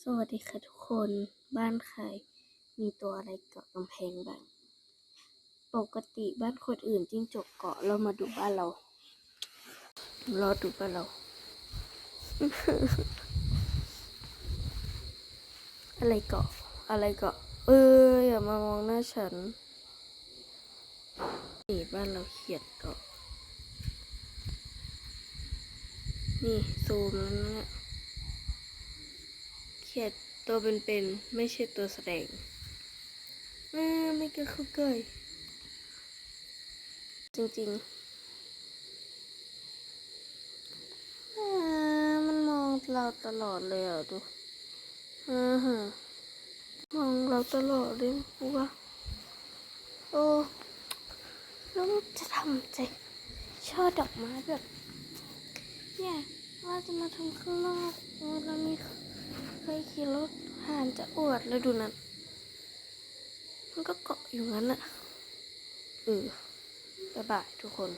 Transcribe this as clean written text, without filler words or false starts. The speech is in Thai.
สวัสดีค่ะทุกคนบ้านใครมีตัวอะไรเกาะกำแพงบ้างปกติบ้านคนอื่นจิ้งจกเกาะเรามาดูบ้านเรารอดูบ้านเรา อะไรเกาะอะไรเกาะอย่ามามองหน้าฉันนี่บ้านเราเขียดเกาะนี่ซูมแล้วเนี่ยเขียดตัวเป็นๆไม่ใช่ตัวแสดงไม่เกิดคือเกยจริงๆมันมองเราตลอดเลยอ่ะดูฮะมองเราตลอดเลยกูว่าโอ้แล้วจะทำใจช่อดอกไม้แบบเนี่ยว่าจะมาทำข้างนอกแล้วมีเคยขี่รถผ่านจะอวดแล้วดูนั่นมันก็เกาะอยู่งั้นอะบ๊ายบายทุกคน